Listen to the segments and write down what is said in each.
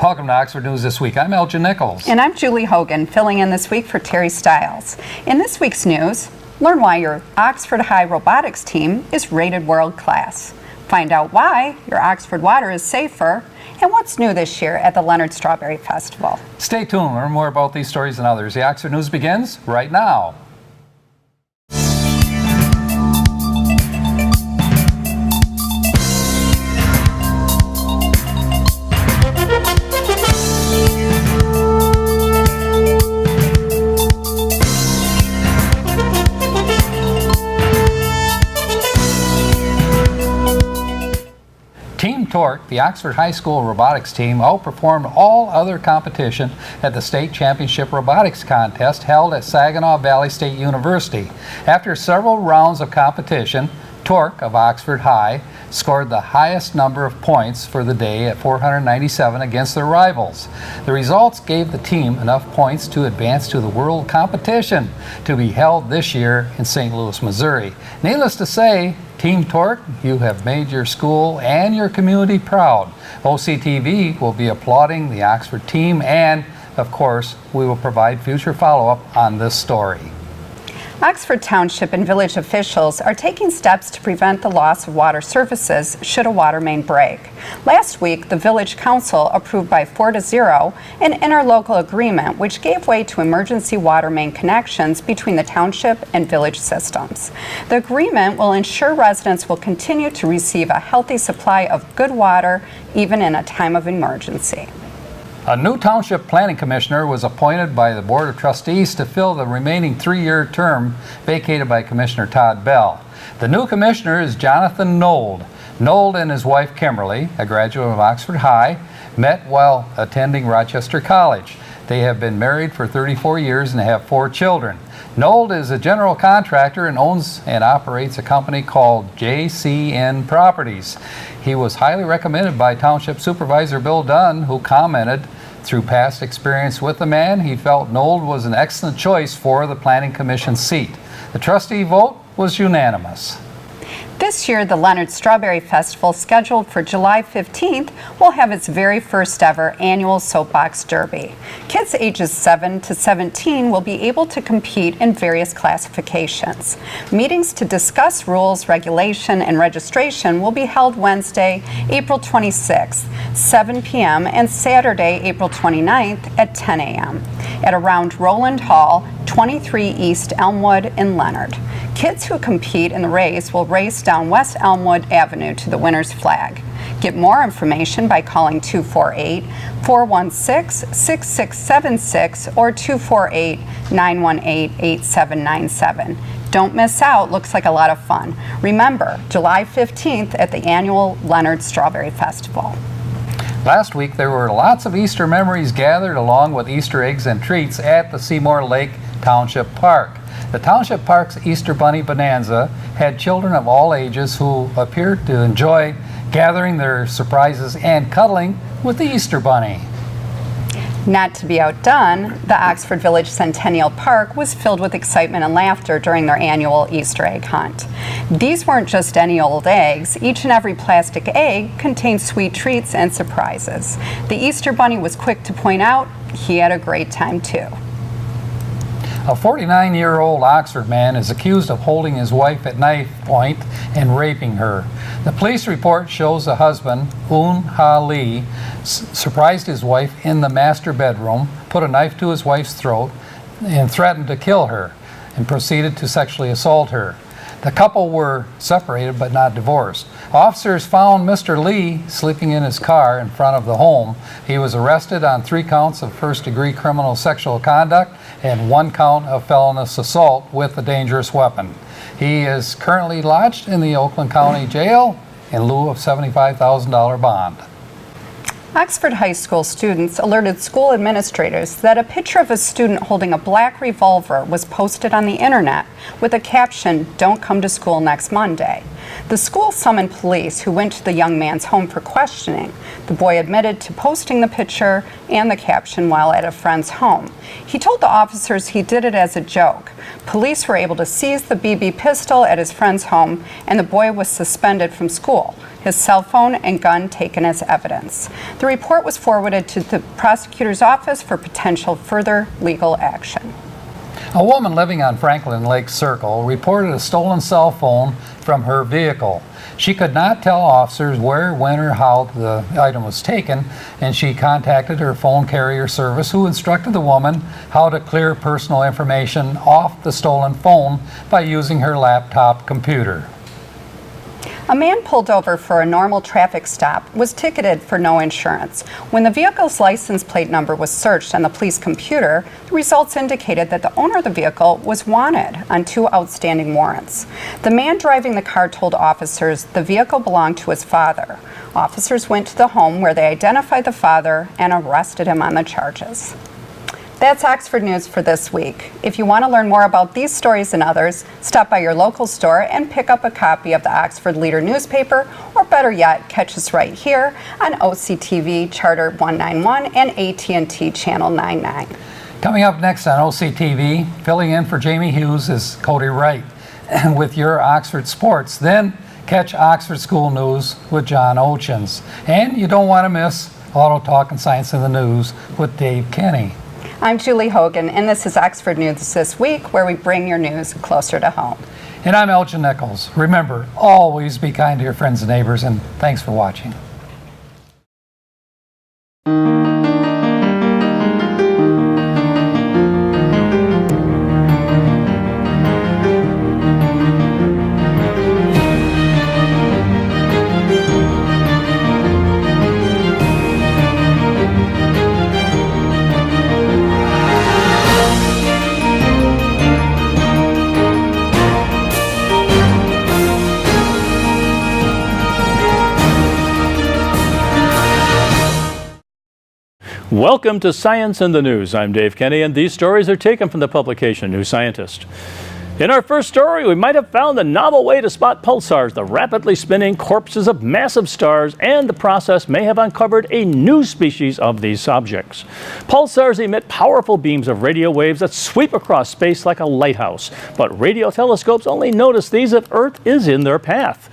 Welcome to Oxford News This Week. I'm Elgin Nichols. And I'm Julie Hogan, filling in this week for Terry Stiles. In this week's news, learn why your Oxford High robotics team is rated world class. Find out why your Oxford water is safer, and what's new this year at the Leonard Strawberry Festival. Stay tuned, learn more about these stories and others. The Oxford News begins right now. Team Torque, the Oxford High School robotics team, outperformed all other competition at the state championship robotics contest held at Saginaw Valley State University. After several rounds of competition, Torque of Oxford High scored the highest number of points for the day at 497 against their rivals. The results gave the team enough points to advance to the world competition to be held this year in St. Louis, Missouri. Needless to say, Team Torque, you have made your school and your community proud. OCTV will be applauding the Oxford team, and of course, we will provide future follow-up on this story. Oxford Township and village officials are taking steps to prevent the loss of water services should a water main break. Last week, the Village Council approved by 4-0 an interlocal agreement which gave way to emergency water main connections between the township and village systems. The agreement will ensure residents will continue to receive a healthy supply of good water even in a time of emergency. A new Township Planning Commissioner was appointed by the Board of Trustees to fill the remaining 3-year term vacated by Commissioner Todd Bell. The new commissioner is Jonathan Nold. Nold and his wife Kimberly, a graduate of Oxford High, met while attending Rochester College. They have been married for 34 years and have 4 children. Nold is a general contractor and owns and operates a company called JCN Properties. He was highly recommended by Township Supervisor Bill Dunn, who commented, through past experience with the man, he felt Nold was an excellent choice for the Planning Commission seat. The trustee vote was unanimous. This year, the Leonard Strawberry Festival, scheduled for July 15th, will have its very first ever annual Soapbox Derby. Kids ages 7 to 17 will be able to compete in various classifications. Meetings to discuss rules, regulation, and registration will be held Wednesday, April 26th, 7 p.m., and Saturday, April 29th at 10 a.m. at around Roland Hall, 23 East Elmwood in Leonard. Kids who compete in the race will race down West Elmwood Avenue to the winner's flag. Get more information by calling 248-416-6676 or 248-918-8797. Don't miss out. Looks like a lot of fun. Remember, July 15th at the annual Leonard Strawberry Festival. Last week, there were lots of Easter memories gathered along with Easter eggs and treats at the Seymour Lake Township Park. The Township Park's Easter Bunny Bonanza had children of all ages who appeared to enjoy gathering their surprises and cuddling with the Easter Bunny. Not to be outdone, the Oxford Village Centennial Park was filled with excitement and laughter during their annual Easter egg hunt. These weren't just any old eggs. Each and every plastic egg contained sweet treats and surprises. The Easter Bunny was quick to point out he had a great time too. A 49-year-old Oxford man is accused of holding his wife at knife point and raping her. The police report shows the husband, Un Ha Lee, surprised his wife in the master bedroom, put a knife to his wife's throat, and threatened to kill her, and proceeded to sexually assault her. The couple were separated but not divorced. Officers found Mr. Lee sleeping in his car in front of the home. He was arrested on 3 counts of first-degree criminal sexual conduct and 1 count of felonious assault with a dangerous weapon. He is currently lodged in the Oakland County Jail in lieu of $75,000 bond. Oxford High School students alerted school administrators that a picture of a student holding a black revolver was posted on the internet with a caption, "Don't come to school next Monday." The school summoned police who went to the young man's home for questioning. The boy admitted to posting the picture and the caption while at a friend's home. He told the officers he did it as a joke. Police were able to seize the BB pistol at his friend's home, and the boy was suspended from school. his cell phone and gun taken as evidence. The report was forwarded to the prosecutor's office for potential further legal action. A woman living on Franklin Lake Circle reported a stolen cell phone from her vehicle. She could not tell officers where, when, or how the item was taken, and she contacted her phone carrier service, who instructed the woman how to clear personal information off the stolen phone by using her laptop computer. A man pulled over for a normal traffic stop was ticketed for no insurance. When the vehicle's license plate number was searched on the police computer, the results indicated that the owner of the vehicle was wanted on 2 outstanding warrants. The man driving the car told officers the vehicle belonged to his father. Officers went to the home where they identified the father and arrested him on the charges. That's Oxford News for this week. If you want to learn more about these stories and others, stop by your local store and pick up a copy of the Oxford Leader newspaper, or better yet, catch us right here on OCTV Charter 191 and AT&T Channel 99. Coming up next on OCTV, filling in for Jamie Hughes is Cody Wright with your Oxford Sports. Then catch Oxford School News with John Ochins. And you don't want to miss Auto Talk and Science in the News with Dave Kenny. I'm Julie Hogan, and this is Oxford News This Week, where we bring your news closer to home. And I'm Elgin Nichols. Remember, always be kind to your friends and neighbors, and thanks for watching. Welcome to Science in the News. I'm Dave Kenny, and these stories are taken from the publication New Scientist. In our first story, we might have found a novel way to spot pulsars, the rapidly spinning corpses of massive stars, and the process may have uncovered a new species of these objects. Pulsars emit powerful beams of radio waves that sweep across space like a lighthouse, but radio telescopes only notice these if Earth is in their path.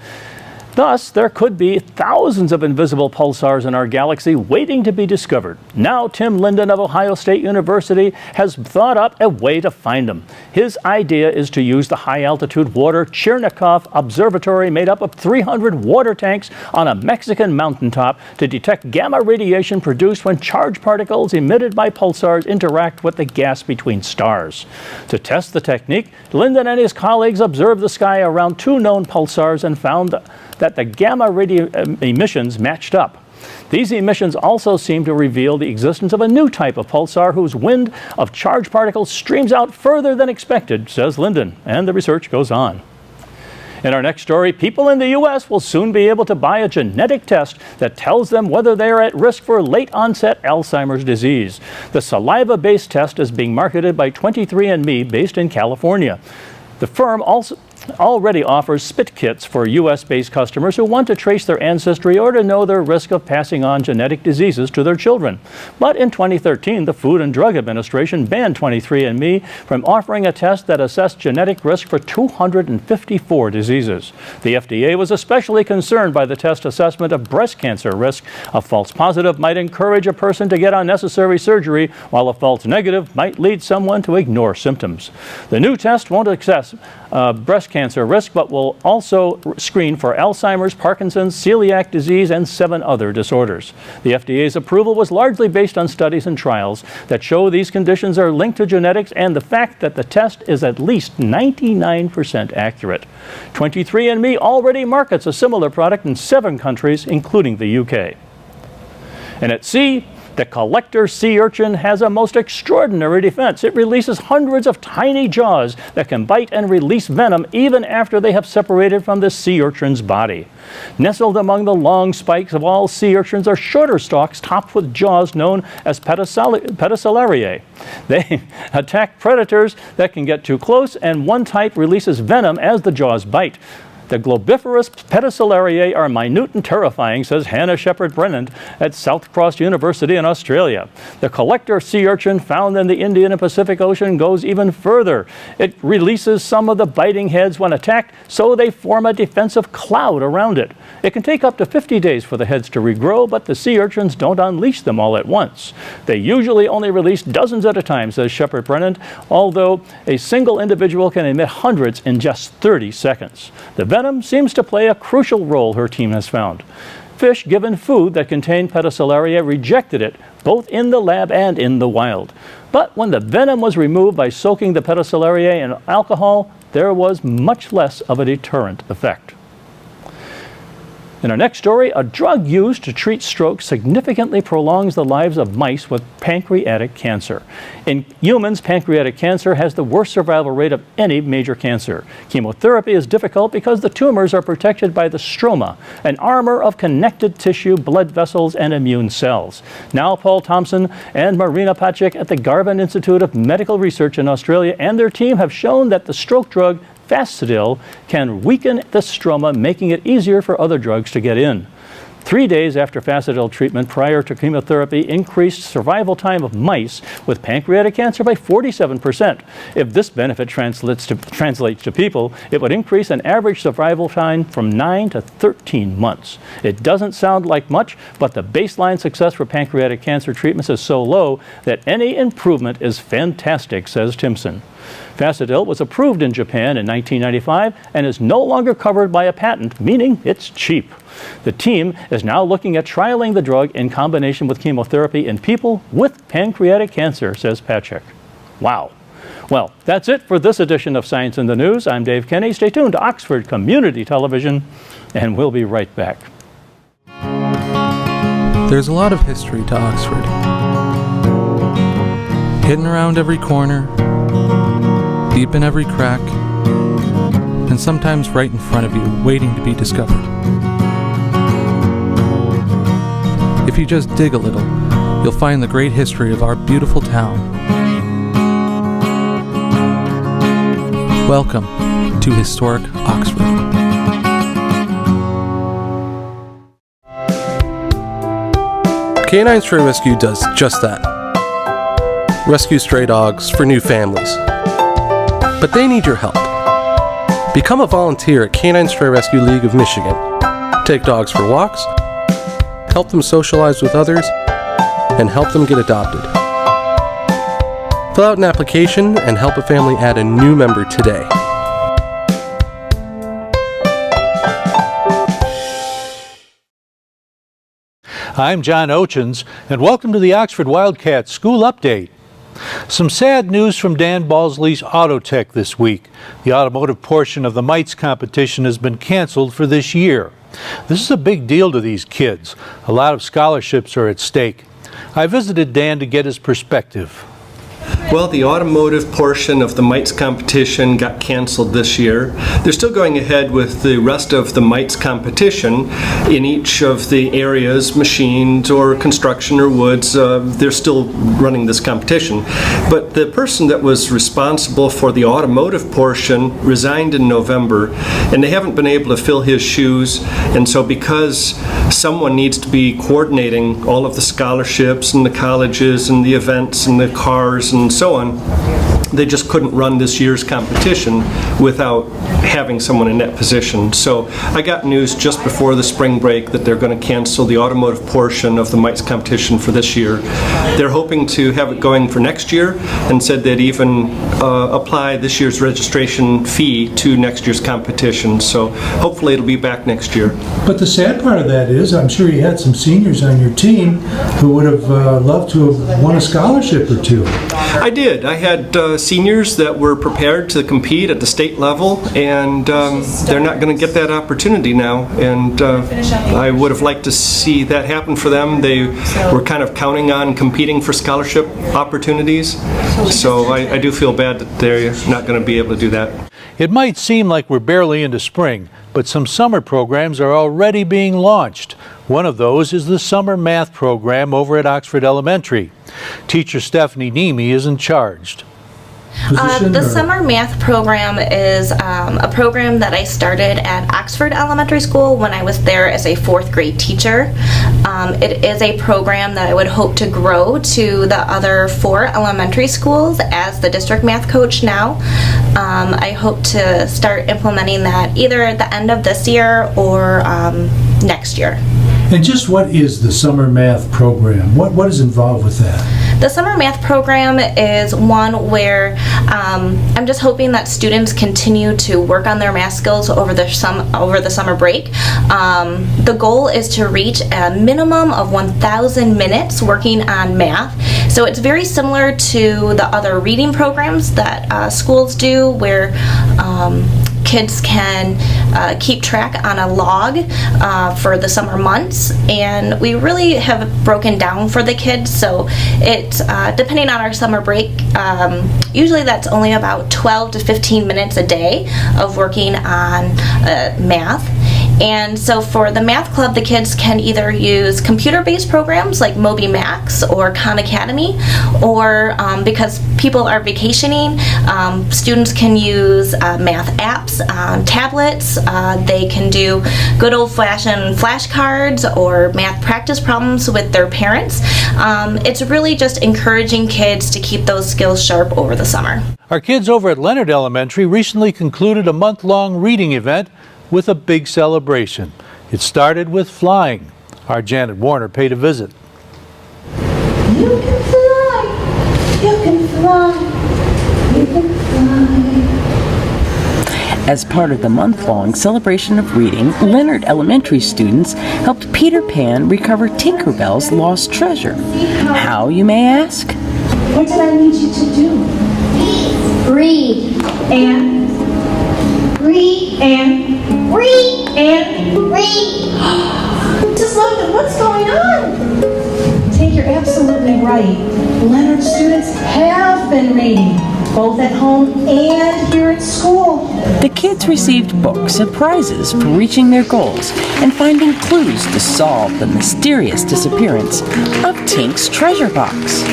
Thus, there could be thousands of invisible pulsars in our galaxy waiting to be discovered. Now, Tim Linden of Ohio State University has thought up a way to find them. His idea is to use the high-altitude water Chernigov Observatory, made up of 300 water tanks on a Mexican mountaintop, to detect gamma radiation produced when charged particles emitted by pulsars interact with the gas between stars. To test the technique, Linden and his colleagues observed the sky around 2 known pulsars and found that the gamma radio emissions matched up. These emissions also seem to reveal the existence of a new type of pulsar whose wind of charged particles streams out further than expected, says Linden, and the research goes on. In our next story, people in the U.S. will soon be able to buy a genetic test that tells them whether they are at risk for late-onset Alzheimer's disease. The saliva-based test is being marketed by 23andMe, based in California. The firm also already offers spit kits for U.S.-based customers who want to trace their ancestry or to know their risk of passing on genetic diseases to their children. But in 2013, the Food and Drug Administration banned 23andMe from offering a test that assessed genetic risk for 254 diseases. The FDA was especially concerned by the test assessment of breast cancer risk. A false positive might encourage a person to get unnecessary surgery, while a false negative might lead someone to ignore symptoms. The new test won't assess breast cancer risk, but will also screen for Alzheimer's, Parkinson's, celiac disease, and 7 other disorders. The FDA's approval was largely based on studies and trials that show these conditions are linked to genetics and the fact that the test is at least 99% accurate. 23andMe already markets a similar product in 7 countries, including the UK. And at sea, the collector sea urchin has a most extraordinary defense. It releases hundreds of tiny jaws that can bite and release venom even after they have separated from the sea urchin's body. Nestled among the long spikes of all sea urchins are shorter stalks topped with jaws known as pedicellariae. They attack predators that can get too close, and one type releases venom as the jaws bite. The globiferous Pedicellariae are minute and terrifying, says Hannah Shepherd-Brennand at South Cross University in Australia. The collector sea urchin found in the Indian and Pacific Ocean goes even further. It releases some of the biting heads when attacked, so they form a defensive cloud around it. It can take up to 50 days for the heads to regrow, but the sea urchins don't unleash them all at once. They usually only release dozens at a time, says Shepherd-Brennand, although a single individual can emit hundreds in just 30 seconds. The venom seems to play a crucial role, her team has found. Fish given food that contained Pedicellariae rejected it, both in the lab and in the wild. But when the venom was removed by soaking the Pedicellariae in alcohol, there was much less of a deterrent effect. In our next story, a drug used to treat stroke significantly prolongs the lives of mice with pancreatic cancer. In humans, pancreatic cancer has the worst survival rate of any major cancer. Chemotherapy is difficult because the tumors are protected by the stroma, an armor of connected tissue, blood vessels, and immune cells. Now, Paul Thompson and Marina Pacic at the Garvan Institute of Medical Research in Australia and their team have shown that the stroke drug Fasudil can weaken the stroma, making it easier for other drugs to get in. 3 days after Fasudil treatment prior to chemotherapy increased survival time of mice with pancreatic cancer by 47%. If this benefit translates to people, it would increase an average survival time from 9 to 13 months. It doesn't sound like much, but the baseline success for pancreatic cancer treatments is so low that any improvement is fantastic, says Timson. Fasudil was approved in Japan in 1995 and is no longer covered by a patent, meaning it's cheap. The team is now looking at trialing the drug in combination with chemotherapy in people with pancreatic cancer, says Pacic. Wow. Well, that's it for this edition of Science in the News. I'm Dave Kenny. Stay tuned to Oxford Community Television, and we'll be right back. There's a lot of history to Oxford. Hidden around every corner, deep in every crack, and sometimes right in front of you, waiting to be discovered. If you just dig a little, you'll find the great history of our beautiful town. Welcome to historic Oxford. Canine Stray Rescue does just that. Rescue stray dogs for new families. But they need your help. Become a volunteer at Canine Stray Rescue League of Michigan. Take dogs for walks, help them socialize with others, and help them get adopted. Fill out an application and help a family add a new member today. I'm John Ochins, and welcome to the Oxford Wildcats School Update. Some sad news from Dan Balsley's Autotech this week. The automotive portion of the MITES competition has been canceled for this year. This is a big deal to these kids. A lot of scholarships are at stake. I visited Dan to get his perspective. Well, the automotive portion of the MITES competition got canceled this year. They're still going ahead with the rest of the MITES competition in each of the areas, machines or construction or woods. They're still running this competition. But the person that was responsible for the automotive portion resigned in November, and they haven't been able to fill his shoes. And so because someone needs to be coordinating all of the scholarships and the colleges and the events and the cars and so on, they just couldn't run this year's competition without having someone in that position. So I got news just before the spring break that they're going to cancel the automotive portion of the MITES competition for this year. They're hoping to have it going for next year, and said they'd even apply this year's registration fee to next year's competition. So hopefully it'll be back next year. But the sad part of that is, I'm sure you had some seniors on your team who would have loved to have won a scholarship or two. I did. I had seniors that were prepared to compete at the state level, and they're not going to get that opportunity now. And I would have liked to see that happen for them. They were kind of counting on competing for scholarship opportunities. So I do feel bad that they're not going to be able to do that. It might seem like we're barely into spring, but some summer programs are already being launched. One of those is the summer math program over at Oxford Elementary. Teacher Stephanie Nemi is in charge. position? The or- summer math program is a program that I started at Oxford Elementary School when I was there as a 4th grade teacher. It is a program that I would hope to grow to the other 4 elementary schools as the district math coach now. I hope to start implementing that either at the end of this year or next year. And just what is the summer math program? What is involved with that? The summer math program is one where I'm just hoping that students continue to work on their math skills over the summer break. The goal is to reach a minimum of 1,000 minutes working on math. So it's very similar to the other reading programs that schools do, where kids can keep track on a log for the summer months, and we really have broken down for the kids, so it depending on our summer break, usually that's only about 12 to 15 minutes a day of working on math. And so for the math club, the kids can either use computer-based programs like MobyMax or Khan Academy, or because people are vacationing, students can use math apps on tablets. They can do good old-fashioned flashcards or math practice problems with their parents. It's really just encouraging kids to keep those skills sharp over the summer. Our kids over at Leonard Elementary recently concluded a month-long reading event with a big celebration. It started with flying. Our Janet Warner paid a visit. You can fly, you can fly, you can fly. As part of the month-long celebration of reading, Leonard Elementary students helped Peter Pan recover Tinkerbell's lost treasure. How, you may ask? What did I need you to do? Read. And read and read and read. Just London, what's going on? Take, you're absolutely right. Leonard students have been reading, both at home and here at school. The kids received books and prizes for reaching their goals and finding clues to solve the mysterious disappearance of Tink's treasure box.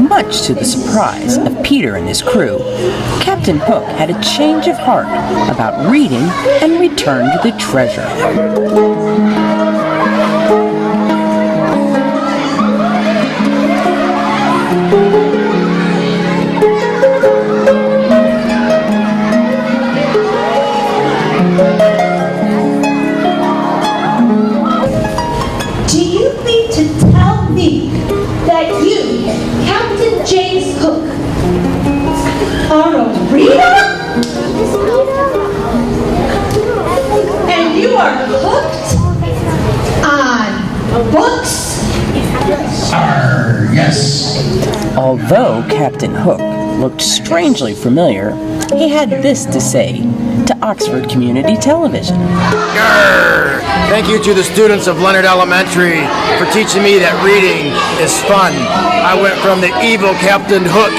Much to the surprise of Peter and his crew, Captain Hook had a change of heart about reading and returned the treasure. Do you mean to tell me that you, Captain James Hook, are a reader? And you are hooked on books? Yes. Although Captain Hook looked strangely familiar, he had this to say to Oxford Community Television. Grr. Thank you to the students of Leonard Elementary for teaching me that reading is fun. I went from the evil Captain Hook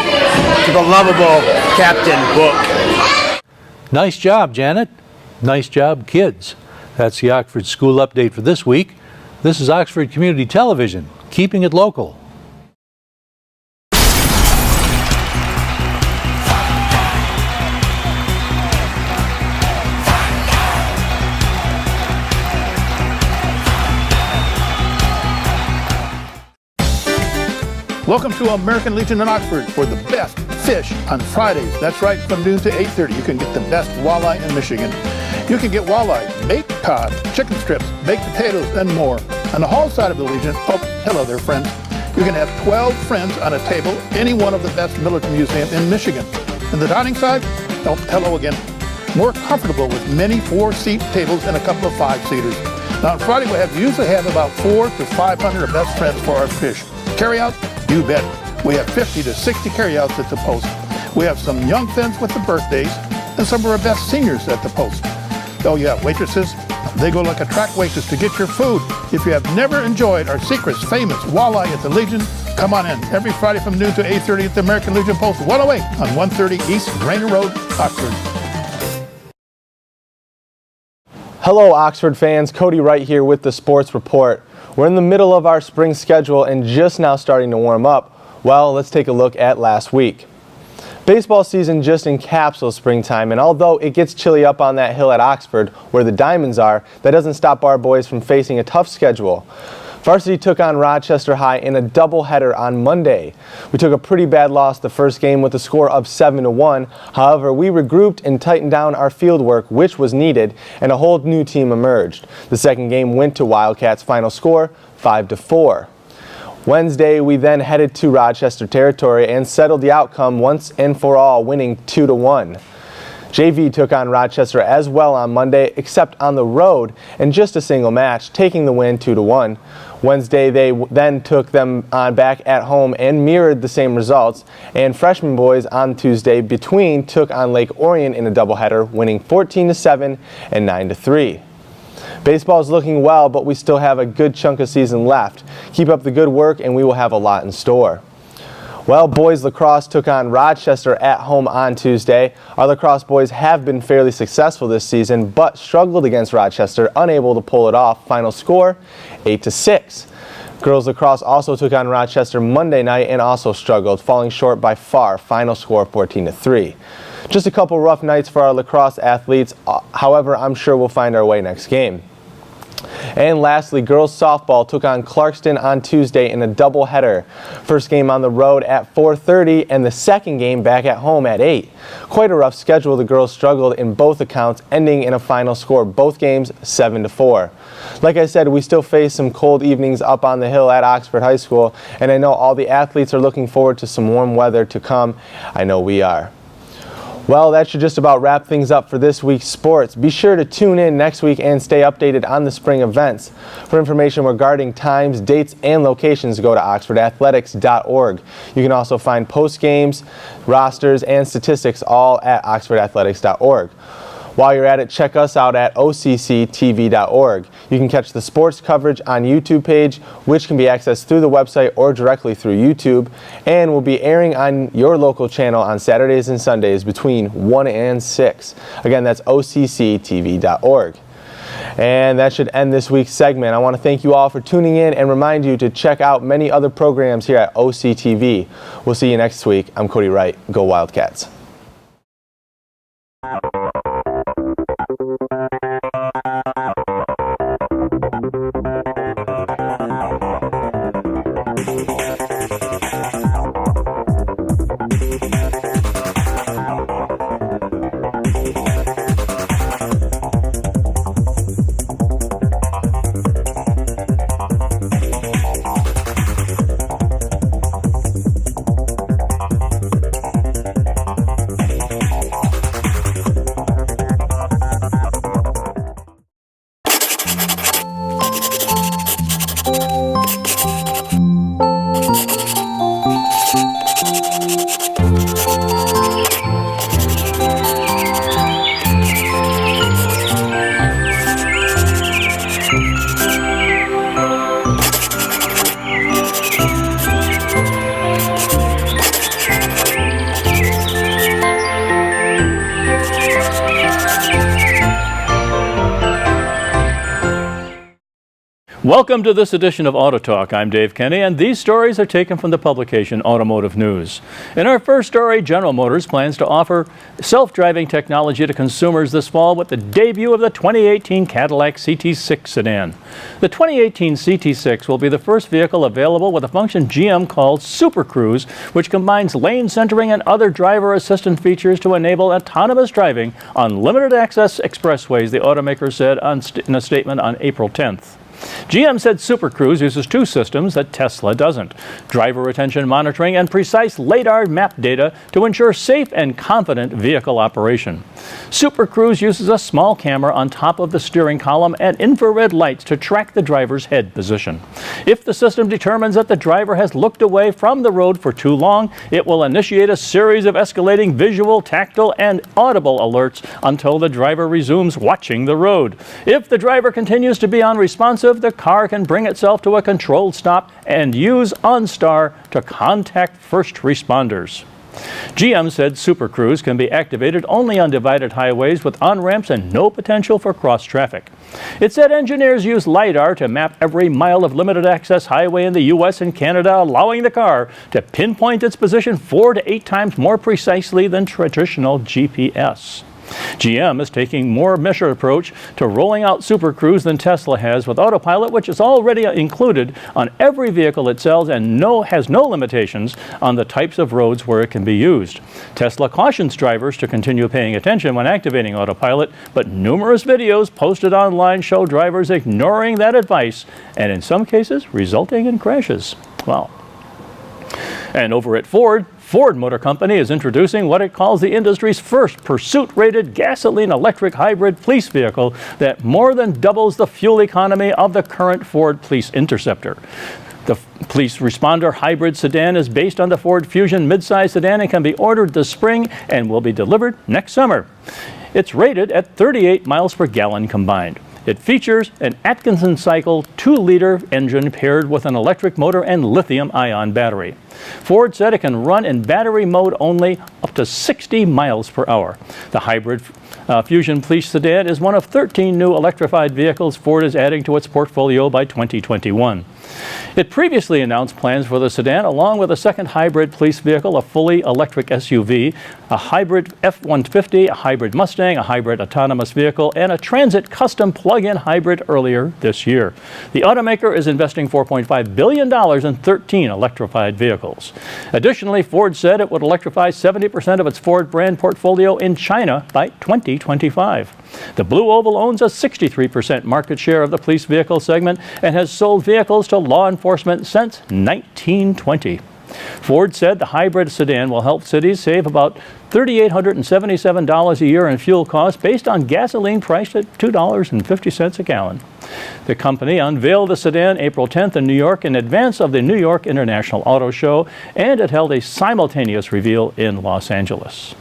to the lovable Captain Hook. Nice job, Janet. Nice job, kids. That's the Oxford School Update for this week. This is Oxford Community Television, keeping it local. Welcome to American Legion in Oxford for the best fish on Fridays. That's right, from noon to 8:30. You can get the best walleye in Michigan. You can get walleye, baked cod, chicken strips, baked potatoes, and more. On the hall side of the Legion, oh, hello there, friends. You can have 12 friends on a table, any one of the best military museums in Michigan. And the dining side, oh, hello again. More comfortable with many 4-seat tables and a couple of 5-seaters. Now on Friday, we usually have about 400 to 500 of best friends for our fish. Carry out? You bet. We have 50 to 60 carryouts at the post. We have some young friends with the birthdays and some of our best seniors at the post. Oh yeah, waitresses, they go like a track waitress to get your food. If you have never enjoyed our secret's famous walleye at the Legion, come on in. Every Friday from noon to 8:30 at the American Legion Post 108 on 130 East Rainer Road, Oxford. Hello Oxford fans, Cody Wright here with the Sports Report. We're in the middle of our spring schedule and just now starting to warm up. Well, let's take a look at last week. Baseball season just encapsulates springtime, and although it gets chilly up on that hill at Oxford, where the Diamonds are, that doesn't stop our boys from facing a tough schedule. Varsity took on Rochester High in a doubleheader on Monday. We took a pretty bad loss the first game with a score of 7-1. However, we regrouped and tightened down our field work, which was needed, and a whole new team emerged. The second game went to Wildcats' final score, 5-4. Wednesday, we then headed to Rochester territory and settled the outcome once and for all, winning 2-1. JV took on Rochester as well on Monday, except on the road and just a single match, taking the win 2-1. Wednesday, they then took them on back at home and mirrored the same results. And freshman boys on Tuesday between took on Lake Orion in a doubleheader, winning 14-7 and 9-3. Baseball is looking well, but we still have a good chunk of season left. Keep up the good work and we will have a lot in store. Well, boys lacrosse took on Rochester at home on Tuesday. Our lacrosse boys have been fairly successful this season, but struggled against Rochester, unable to pull it off. Final score, 8-6. Girls lacrosse also took on Rochester Monday night and also struggled, falling short by far. Final score, 14-3. Just a couple rough nights for our lacrosse athletes. However, I'm sure we'll find our way next game. And lastly, girls softball took on Clarkston on Tuesday in a doubleheader. First game on the road at 4:30 and the second game back at home at 8. Quite a rough schedule. The girls struggled in both accounts, ending in a final score, both games 7-4. Like I said, we still face some cold evenings up on the hill at Oxford High School, and I know all the athletes are looking forward to some warm weather to come. I know we are. Well, that should just about wrap things up for this week's sports. Be sure to tune in next week and stay updated on the spring events. For information regarding times, dates, and locations, go to oxfordathletics.org. You can also find post games, rosters, and statistics all at oxfordathletics.org. While you're at it, check us out at occtv.org. You can catch the sports coverage on YouTube page, which can be accessed through the website or directly through YouTube, and will be airing on your local channel on Saturdays and Sundays between 1 and 6. Again, that's occtv.org. And that should end this week's segment. I want to thank you all for tuning in and remind you to check out many other programs here at OCTV. We'll see you next week. I'm Cody Wright. Go Wildcats. Welcome to this edition of Auto Talk. I'm Dave Kenny, and these stories are taken from the publication Automotive News. In our first story, General Motors plans to offer self-driving technology to consumers this fall with the debut of the 2018 Cadillac CT6 sedan. The 2018 CT6 will be the first vehicle available with a function GM called Super Cruise, which combines lane centering and other driver assistant features to enable autonomous driving on limited access expressways, the automaker said in a statement on April 10th. GM said Super Cruise uses two systems that Tesla doesn't: driver attention monitoring and precise LiDAR map data to ensure safe and confident vehicle operation. Super Cruise uses a small camera on top of the steering column and infrared lights to track the driver's head position. If the system determines that the driver has looked away from the road for too long, it will initiate a series of escalating visual, tactile, and audible alerts until the driver resumes watching the road. If the driver continues to be unresponsive, the car can bring itself to a controlled stop and use OnStar to contact first responders. GM said Super Cruise can be activated only on divided highways with on-ramps and no potential for cross-traffic. It said engineers use LiDAR to map every mile of limited access highway in the U.S. and Canada, allowing the car to pinpoint its position 4 to 8 times more precisely than traditional GPS. GM is taking a more measured approach to rolling out Super Cruise than Tesla has with Autopilot, which is already included on every vehicle it sells and has no limitations on the types of roads where it can be used. Tesla cautions drivers to continue paying attention when activating Autopilot, but numerous videos posted online show drivers ignoring that advice and in some cases resulting in crashes. Wow. And over at Ford Motor Company is introducing what it calls the industry's first pursuit-rated gasoline-electric hybrid police vehicle that more than doubles the fuel economy of the current Ford Police Interceptor. The Police Responder hybrid sedan is based on the Ford Fusion midsize sedan and can be ordered this spring and will be delivered next summer. It's rated at 38 miles per gallon combined. It features an Atkinson Cycle 2-liter engine paired with an electric motor and lithium-ion battery. Ford said it can run in battery mode only up to 60 miles per hour. The hybrid Fusion Police sedan is one of 13 new electrified vehicles Ford is adding to its portfolio by 2021. It previously announced plans for the sedan along with a second hybrid police vehicle, a fully electric SUV, a hybrid F-150, a hybrid Mustang, a hybrid autonomous vehicle, and a Transit custom plug-in hybrid earlier this year. The automaker is investing $4.5 billion in 13 electrified vehicles. Additionally, Ford said it would electrify 70% of its Ford brand portfolio in China by 2025. The Blue Oval owns a 63% market share of the police vehicle segment and has sold vehicles to law enforcement since 1920. Ford said the hybrid sedan will help cities save about $3,877 a year in fuel costs based on gasoline priced at $2.50 a gallon. The company unveiled the sedan April 10th in New York in advance of the New York International Auto Show, and it held a simultaneous reveal in Los Angeles.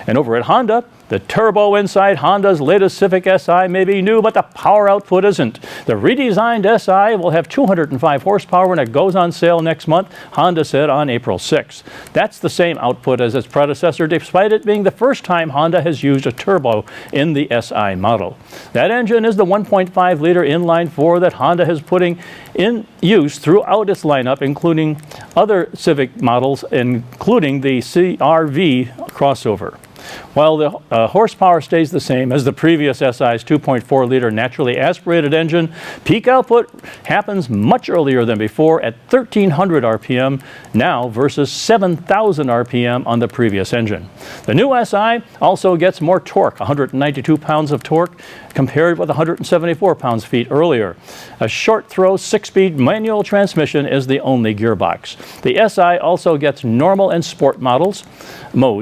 And over at Honda, the turbo inside Honda's latest Civic Si may be new, but the power output isn't. The redesigned Si will have 205 horsepower when it goes on sale next month, Honda said on April 6th. That's the same output as its predecessor, despite it being the first time Honda has used a turbo in the Si model. That engine is the 1.5-liter inline-4 that Honda is putting in use throughout its lineup, including other Civic models, including the CR-V crossover. While the horsepower stays the same as the previous SI's 2.4-liter naturally aspirated engine, peak output happens much earlier than before at 1,300 RPM now versus 7,000 RPM on the previous engine. The new SI also gets more torque, 192 pounds of torque compared with 174 pounds-feet earlier. A short-throw 6-speed manual transmission is the only gearbox. The SI also gets normal and sport modes,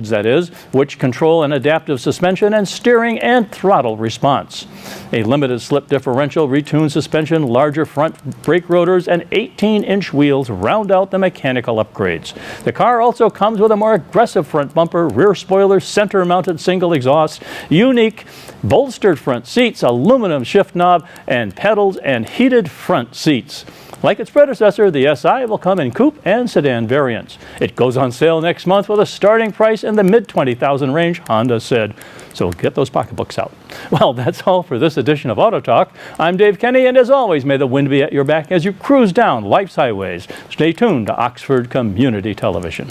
that is, which control an adaptive suspension and steering and throttle response. A limited slip differential, retuned suspension, larger front brake rotors, and 18-inch wheels round out the mechanical upgrades. The car also comes with a more aggressive front bumper, rear spoiler, center-mounted single exhaust, unique bolstered front seats, aluminum shift knob, and pedals, and heated front seats. Like its predecessor, the Si will come in coupe and sedan variants. It goes on sale next month with a starting price in the mid-$20,000 range, Honda said. So get those pocketbooks out. Well, that's all for this edition of Auto Talk. I'm Dave Kenny, and as always, may the wind be at your back as you cruise down life's highways. Stay tuned to Oxford Community Television.